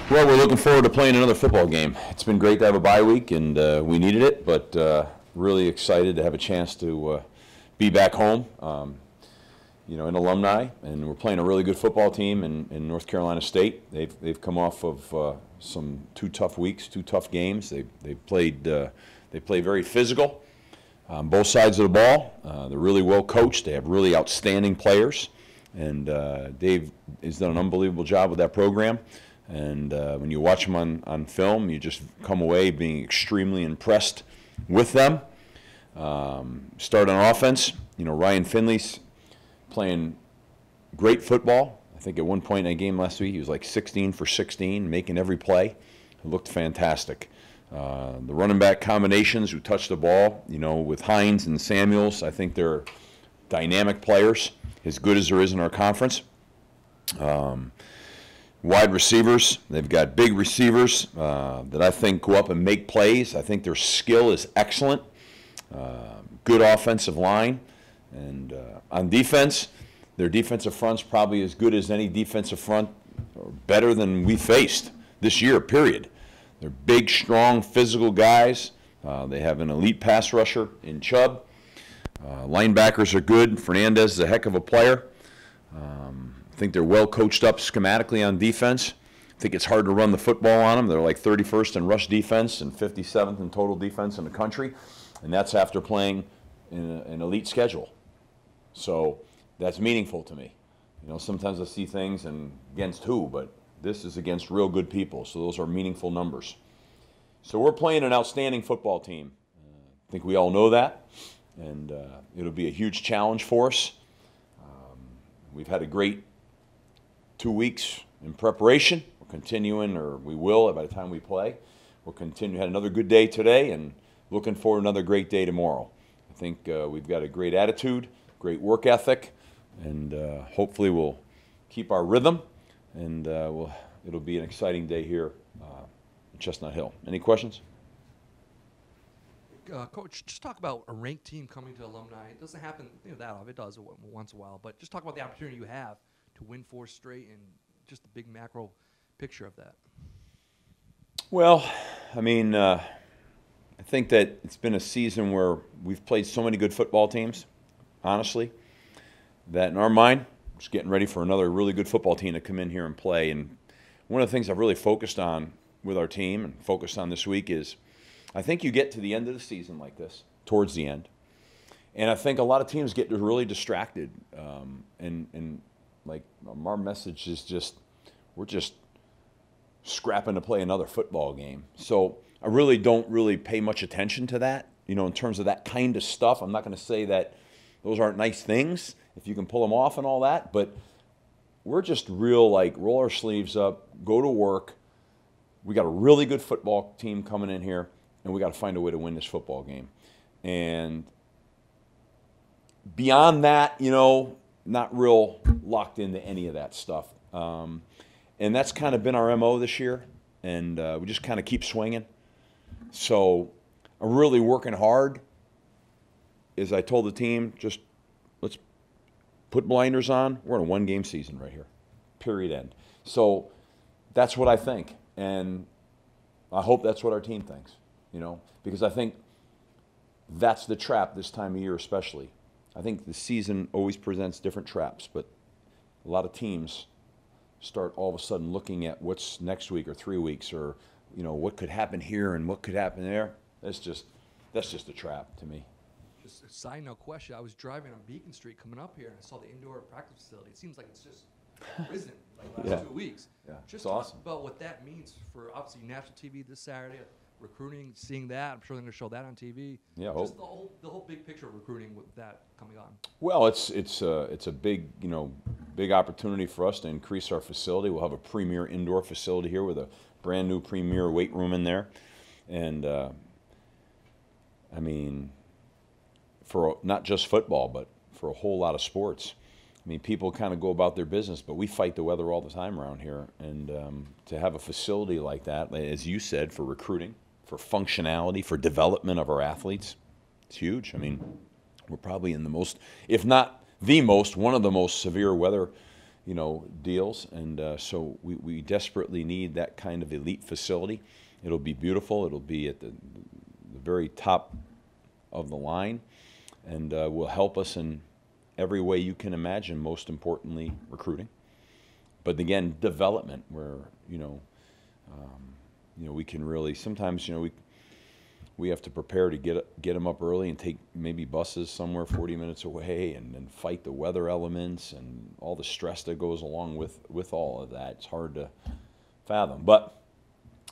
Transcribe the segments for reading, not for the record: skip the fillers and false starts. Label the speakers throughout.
Speaker 1: Well, we're looking forward to playing another football game. It's been great to have a bye week, and we needed it, but really excited to have a chance to be back home, in alumni, and we're playing a really good football team in North Carolina State. They've come off of two tough weeks, two tough games. They played very physical on both sides of the ball. They're really well coached. They have really outstanding players, and Dave has done an unbelievable job with that program. And when you watch them on film, you just come away being extremely impressed with them. Start on offense. Ryan Finley's playing great football. I think at one point in that game last week, he was like 16 for 16, making every play. It looked fantastic. The running back combinations who touch the ball, with Hines and Samuels, I think they're dynamic players, as good as there is in our conference. Wide receivers, they've got big receivers that I think go up and make plays. I think their skill is excellent. Good offensive line. And on defense, their defensive front's probably as good as any defensive front, or better than we faced this year, period. They're big, strong, physical guys. They have an elite pass rusher in Chubb. Linebackers are good. Fernandez is a heck of a player. I think they're well coached up schematically on defense. I think it's hard to run the football on them. They're like 31st in rush defense and 57th in total defense in the country, and that's after playing in an elite schedule. So that's meaningful to me. Sometimes I see things and against who, but this is against real good people, so those are meaningful numbers. So we're playing an outstanding football team. I think we all know that, and it'll be a huge challenge for us. We've had a great 2 weeks in preparation. We're continuing, or we will by the time we play. We'll continue. Had another good day today, and looking for another great day tomorrow. I think we've got a great attitude, great work ethic, and hopefully we'll keep our rhythm, and it'll be an exciting day here at Chestnut Hill. Any questions?
Speaker 2: Coach, just talk about a ranked team coming to alumni. It doesn't happen that often. It does once in a while, but just talk about the opportunity you have to win 4 straight and just the big macro picture of that.
Speaker 1: Well, I think that it's been a season where we've played so many good football teams, honestly, that in our mind, we're just getting ready for another really good football team to come in here and play. And one of the things I've really focused on with our team and focused on this week is I think you get to the end of the season like this, towards the end, and I think a lot of teams get really distracted. And like our message is just, we're just scrapping to play another football game. So I really don't pay much attention to that, in terms of that kind of stuff. I'm not going to say that those aren't nice things if you can pull them off and all that, but we're just real, roll our sleeves up, go to work. We got a really good football team coming in here, and we got to find a way to win this football game. And beyond that, not real locked into any of that stuff. And that's kind of been our MO this year, and we just kind of keep swinging. So I'm really working hard. As I told the team, just let's put blinders on. We're in a one-game season right here, period, end. So that's what I think, and I hope that's what our team thinks, because I think that's the trap this time of year especially. I think the season always presents different traps, but a lot of teams start all of a sudden looking at what's next week or 3 weeks, or what could happen here and what could happen there. That's just a trap to me.
Speaker 2: Just a side note question: I was driving on Beacon Street coming up here, and I saw the indoor practice facility. It seems like it's just risen the last 2 weeks.
Speaker 1: Yeah,
Speaker 2: just
Speaker 1: it's awesome.
Speaker 2: About what that means for obviously national TV this Saturday. Recruiting, seeing that, I'm sure they're going to show that on TV.
Speaker 1: Yeah,
Speaker 2: just the whole big picture of recruiting with that coming on.
Speaker 1: Well, it's a big big opportunity for us to increase our facility. We'll have a premier indoor facility here with a brand new premier weight room in there, and for not just football, but for a whole lot of sports. People kind of go about their business, but we fight the weather all the time around here, and to have a facility like that, as you said, for recruiting, for functionality, for development of our athletes, it's huge. We're probably in the most, if not the most, one of the most severe weather deals. And so we desperately need that kind of elite facility. It'll be beautiful. It'll be at the very top of the line, and will help us in every way you can imagine, most importantly, recruiting. But again, development, where, we can really, sometimes, we have to prepare to get them up early and take maybe buses somewhere 40 minutes away, and then fight the weather elements and all the stress that goes along with all of that. It's hard to fathom. But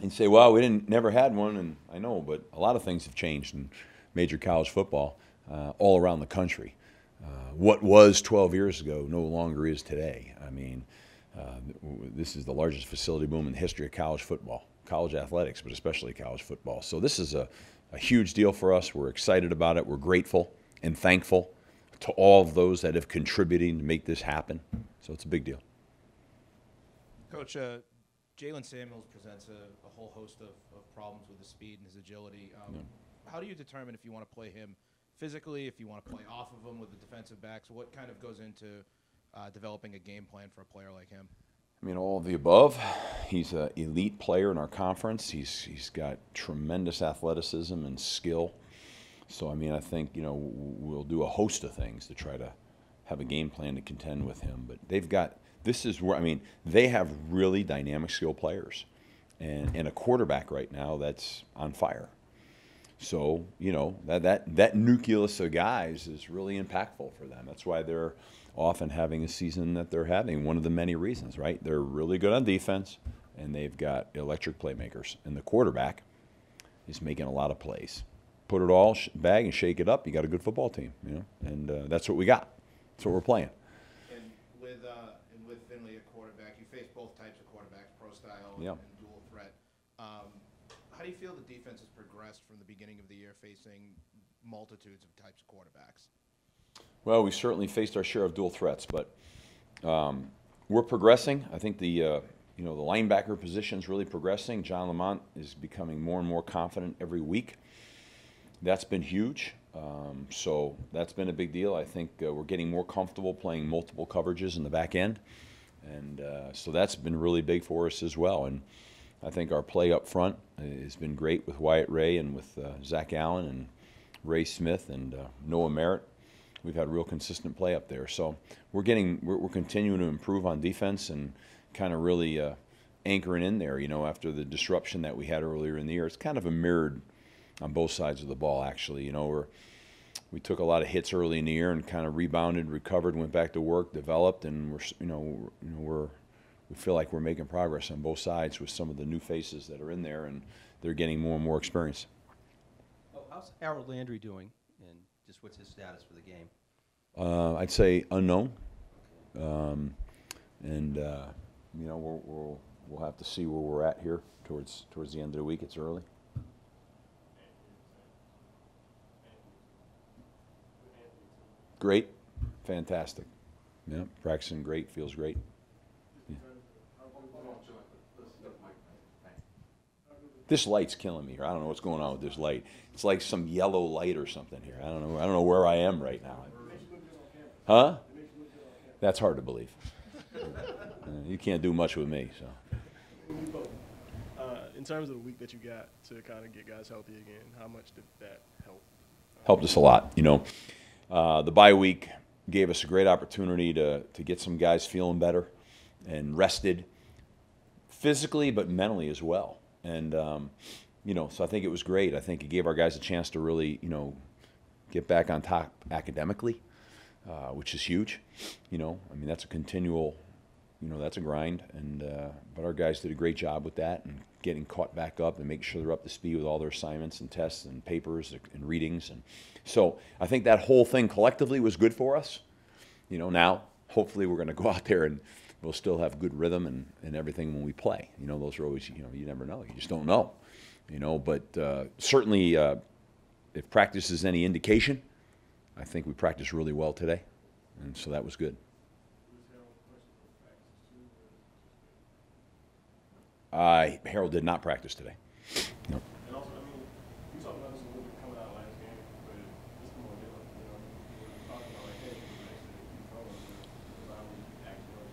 Speaker 1: and say, well, we never had one, and I know, but a lot of things have changed in major college football all around the country. What was 12 years ago no longer is today. I mean, this is the largest facility boom in the history of college football, college athletics, but especially college football. So this is a huge deal for us. We're excited about it. We're grateful and thankful to all of those that have contributed to make this happen. So it's a big deal.
Speaker 3: Coach, Jalen Samuels presents a whole host of problems with his speed and his agility. How do you determine if you want to play him physically, if you want to play off of him with the defensive backs? What kind of goes into developing a game plan for a player like him?
Speaker 1: I mean, all of the above. He's an elite player in our conference. He's got tremendous athleticism and skill. So, I mean, I think, we'll do a host of things to try to have a game plan to contend with him. But this is where, I mean, they have really dynamic skill players and a quarterback right now that's on fire. So, that nucleus of guys is really impactful for them. That's why they're often having a season that they're having, one of the many reasons, right? They're really good on defense, and they've got electric playmakers. And the quarterback is making a lot of plays. Put it all bag and shake it up, you got a good football team, and that's what we got. That's what we're playing.
Speaker 3: And with Finley, a quarterback, you face both types of quarterbacks, pro style
Speaker 1: Yeah.
Speaker 3: and dual threat. How do you feel the defense has progressed from the beginning of the year, facing multitudes of types of quarterbacks?
Speaker 1: Well, we certainly faced our share of dual threats, but we're progressing. I think the linebacker position is really progressing. John Lamont is becoming more and more confident every week. That's been huge. So that's been a big deal. I think we're getting more comfortable playing multiple coverages in the back end, and so that's been really big for us as well. And I think our play up front has been great with Wyatt Ray and with Zach Allen and Ray Smith and Noah Merritt. We've had real consistent play up there. So we're continuing to improve on defense and kind of really anchoring in there, after the disruption that we had earlier in the year. It's kind of a mirrored on both sides of the ball, actually. We took a lot of hits early in the year and kind of rebounded, recovered, went back to work, developed, and we feel like we're making progress on both sides with some of the new faces that are in there, and they're getting more and more experience.
Speaker 4: How's Harold Landry doing, and just what's his status for the game?
Speaker 1: I'd say unknown, and we'll have to see where we're at here towards the end of the week. It's early. Great, fantastic. Yeah, practicing great, feels great. Yeah. This light's killing me here. I don't know what's going on with this light. It's like some yellow light or something here. I don't know where I am right now. Huh? That's hard to believe. You can't do much with me, so.
Speaker 5: In terms of the week that you got to kind of get guys healthy again, how much did that help?
Speaker 1: Helped us a lot. The bye week gave us a great opportunity to get some guys feeling better and rested physically but mentally as well. And, so I think it was great. I think it gave our guys a chance to really, get back on top academically, which is huge. That's a continual, that's a grind. And but our guys did a great job with that and getting caught back up and making sure they're up to speed with all their assignments and tests and papers and readings. And so I think that whole thing collectively was good for us. Now hopefully we're going to go out there and we'll still have good rhythm and everything when we play. Those are always, you never know. You just don't know. But certainly if practice is any indication, I think we practiced really well today. And so that was good. Harold did not practice today. No.
Speaker 5: And also, you talked about this a little bit coming out last game, but just more different, talking about like, hey, how we actually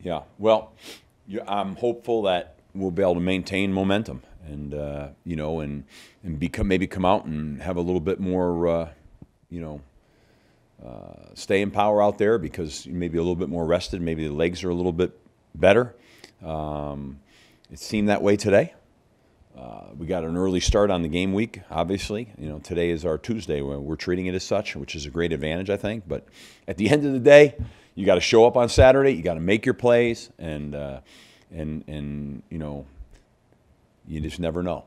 Speaker 1: Yeah. Well, I'm hopeful that we'll be able to maintain momentum and maybe come out and have a little bit more staying power out there because maybe a little bit more rested. Maybe the legs are a little bit better. It seemed that way today. We got an early start on the game week, obviously. Today is our Tuesday. We're treating it as such, which is a great advantage, I think. But at the end of the day, you got to show up on Saturday. You got to make your plays, and you just never know.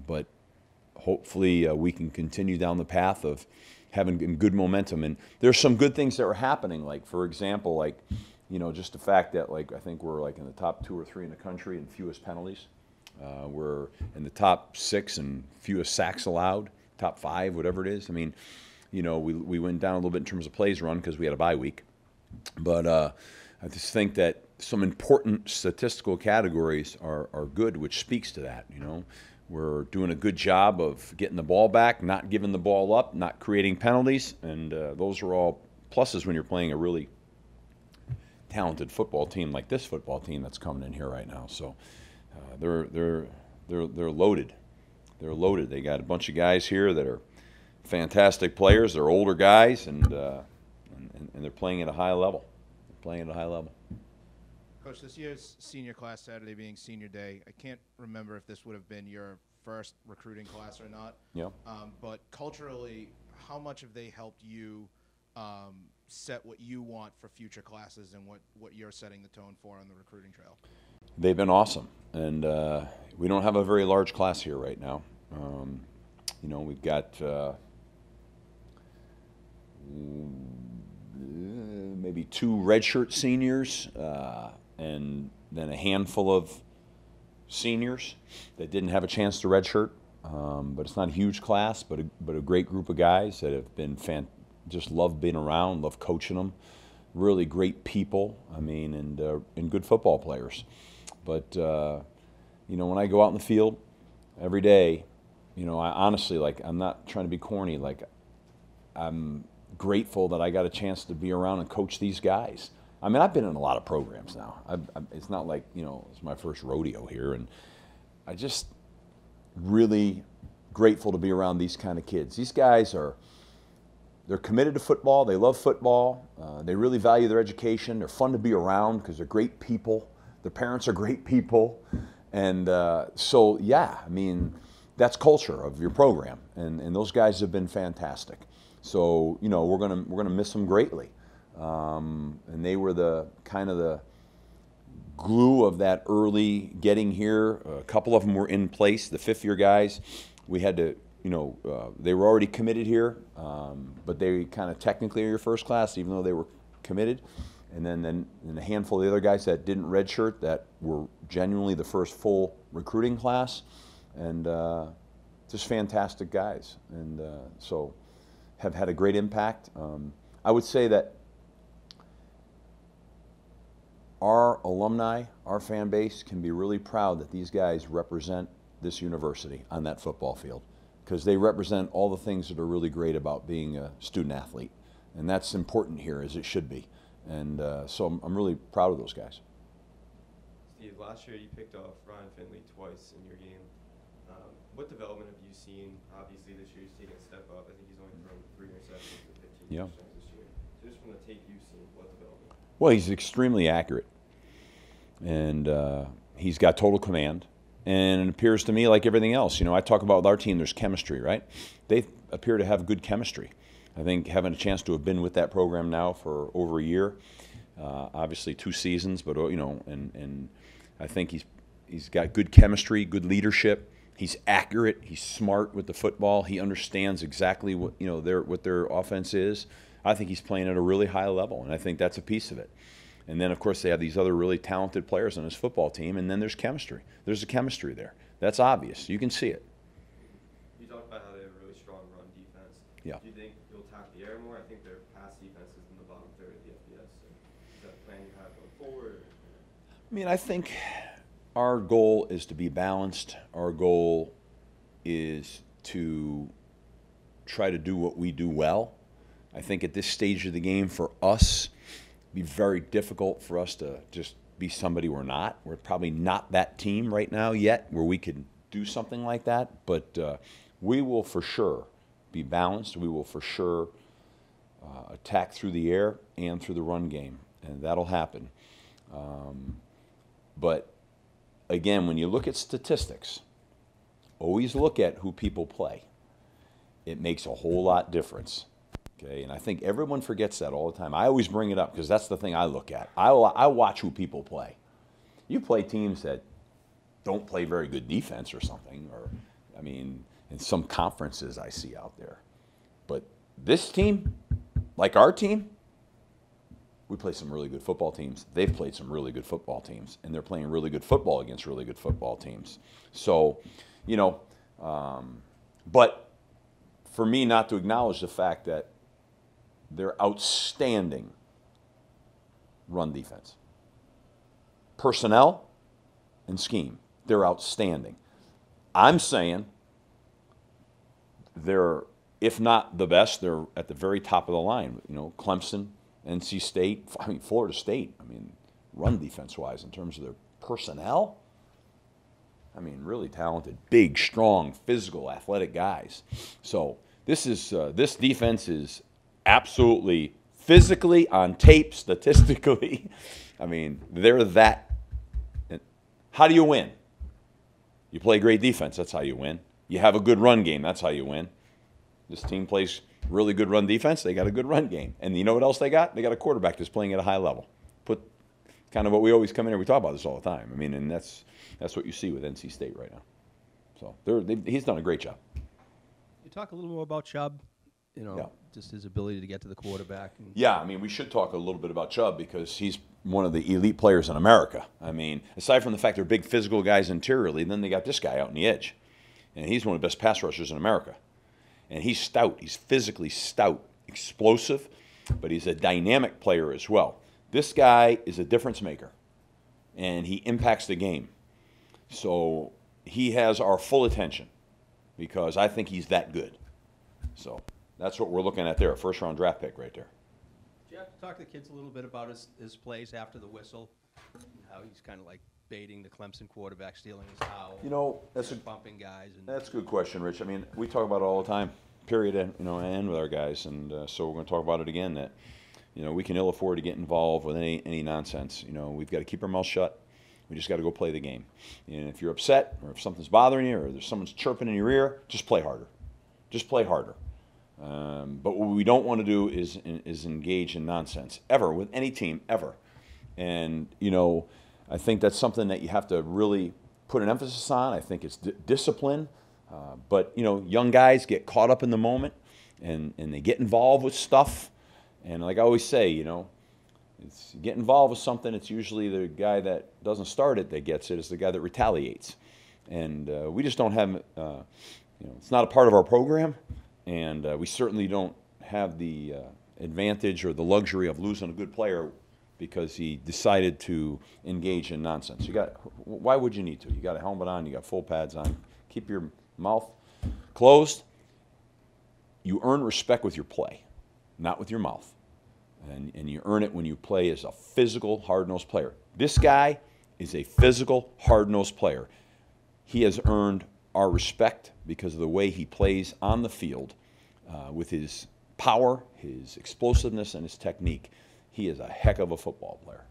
Speaker 1: But hopefully we can continue down the path of having good momentum. And there's some good things that are happening. Like, for example, just the fact that, I think we're, in the top 2 or 3 in the country in fewest penalties. We're in the top 6 and fewest sacks allowed, top 5, whatever it is. I mean, we went down a little bit in terms of plays run because we had a bye week. But I just think that some important statistical categories are good, which speaks to that. We're doing a good job of getting the ball back, not giving the ball up, not creating penalties, and those are all pluses when you're playing a really talented football team like this football team that's coming in here right now. So they're loaded. They're loaded. They got a bunch of guys here that are fantastic players. They're older guys, and they're playing at a high level. They're playing at a high level.
Speaker 3: Coach, this year's senior class Saturday being senior day, I can't remember if this would have been your first recruiting class or not.
Speaker 1: Yeah.
Speaker 3: But culturally, how much have they helped you set what you want for future classes and what you're setting the tone for on the recruiting trail?
Speaker 1: They've been awesome, and we don't have a very large class here right now. We've got maybe 2 redshirt seniors, and then a handful of seniors that didn't have a chance to redshirt. But it's not a huge class, but a great group of guys that have been just love being around, love coaching them. Really great people, and good football players. But, when I go out in the field every day, I honestly, I'm not trying to be corny, I'm grateful that I got a chance to be around and coach these guys. I've been in a lot of programs now. It's not like, it's my first rodeo here. And I just really grateful to be around these kind of kids. These guys they're committed to football. They love football. They really value their education. They're fun to be around because they're great people. Their parents are great people. And that's culture of your program. And those guys have been fantastic. So, we're gonna miss them greatly. And they were the glue of that early getting here. A couple of them were in place. The 5th-year guys, we had to, they were already committed here, but they technically are your first class, even though they were committed. And then a handful of the other guys that didn't redshirt that were genuinely the first full recruiting class, and just fantastic guys. And so have had a great impact. I would say that our alumni, our fan base, can be really proud that these guys represent this university on that football field, because they represent all the things that are really great about being a student athlete. And that's important here, as it should be. And so I'm really proud of those guys.
Speaker 6: Steve, last year you picked off Ryan Finley twice in your game. What development have you seen? Obviously this year he's taken a step up. I think he's only thrown 3 interceptions to 15 touchdowns this year. So just from the tape you've seen, what development?
Speaker 1: Well, he's extremely accurate. And he's got total command. And it appears to me like everything else. I talk about with our team, there's chemistry, right? They appear to have good chemistry. I think having a chance to have been with that program now for over a year, obviously 2 seasons, but and I think he's got good chemistry, good leadership. He's accurate. He's smart with the football. He understands exactly what what their offense is. I think he's playing at a really high level, and I think that's a piece of it. And then, of course, they have these other really talented players on his football team, and then there's chemistry. There's a chemistry there. That's obvious. You can see it.
Speaker 6: You talked about how they have a really strong run defense.
Speaker 1: Yeah.
Speaker 6: Do you think you'll attack the air more? I think their pass defense is in the bottom third of the FBS. So is that a plan you have going forward?
Speaker 1: I think our goal is to be balanced. Our goal is to try to do what we do well. I think at this stage of the game for us, be very difficult for us to just be somebody we're not. We're probably not that team right now yet where we could do something like that, but we will for sure be balanced. We will for sure attack through the air and through the run game, and that'll happen. But again, when you look at statistics, always look at who people play. It makes a whole lot difference. Okay, and I think everyone forgets that all the time. I always bring it up because that's the thing I look at. I watch who people play. You play teams that don't play very good defense or something, or, I mean, in some conferences I see out there. But this team, like our team, we play some really good football teams. They've played some really good football teams, and they're playing really good football against really good football teams. So, you know, but for me not to acknowledge the fact that they're outstanding run defense. Personnel and scheme, they're outstanding. I'm saying they're, if not the best, they're at the very top of the line. You know, Clemson, NC State, I mean, Florida State, I mean, run defense-wise in terms of their personnel, I mean, really talented, big, strong, physical, athletic guys. So this defense is absolutely physically, on tape, statistically. I mean, they're that. How do you win? You play great defense. That's how you win. You have a good run game. That's how you win. This team plays really good run defense. They got a good run game. And you know what else they got? They got a quarterback that's playing at a high level. Put kind of what we always come in here. We talk about this all the time. I mean, and that's what you see with NC State right now. So he's done a great job.
Speaker 4: You talk a little more about Chubb, you know,
Speaker 1: Yeah.
Speaker 4: just his ability to get to the quarterback. And
Speaker 1: Yeah, I mean, we should talk a little bit about Chubb because he's one of the elite players in America. I mean, aside from the fact they're big physical guys interiorly, then they got this guy out on the edge. And he's one of the best pass rushers in America. And he's stout. He's physically stout, explosive, but he's a dynamic player as well. This guy is a difference maker, and he impacts the game. So he has our full attention because I think he's that good. So that's what we're looking at there, a first-round draft pick right there.
Speaker 4: Jeff, talk to the kids a little bit about his plays after the whistle, and how he's kind of like baiting the Clemson quarterback, stealing his towel.
Speaker 1: You know, that's
Speaker 4: bumping guys. And
Speaker 1: That's a good question, Rich. I mean, we talk about it all the time, period, and, you know, and with our guys, and so we're going to talk about it again, that, you know, we can ill afford to get involved with any nonsense. You know, we've got to keep our mouth shut. We just got to go play the game. And if you're upset, or if something's bothering you, or there's someone's chirping in your ear, just play harder. Just play harder. But what we don't want to do is engage in nonsense, ever, with any team, ever. And, you know, I think that's something that you have to really put an emphasis on. I think it's discipline. But, you know, young guys get caught up in the moment, and they get involved with stuff. And like I always say, you know, it's get involved with something, it's usually the guy that doesn't start it that gets it. It's the guy that retaliates. And we just don't have, you know, it's not a part of our program. And we certainly don't have the advantage or the luxury of losing a good player because he decided to engage in nonsense. Why would you need to? You got a helmet on, you got full pads on. Keep your mouth closed. You earn respect with your play, not with your mouth. And you earn it when you play as a physical, hard-nosed player. This guy is a physical, hard-nosed player. He has earned our respect because of the way he plays on the field with his power, his explosiveness, and his technique. He is a heck of a football player.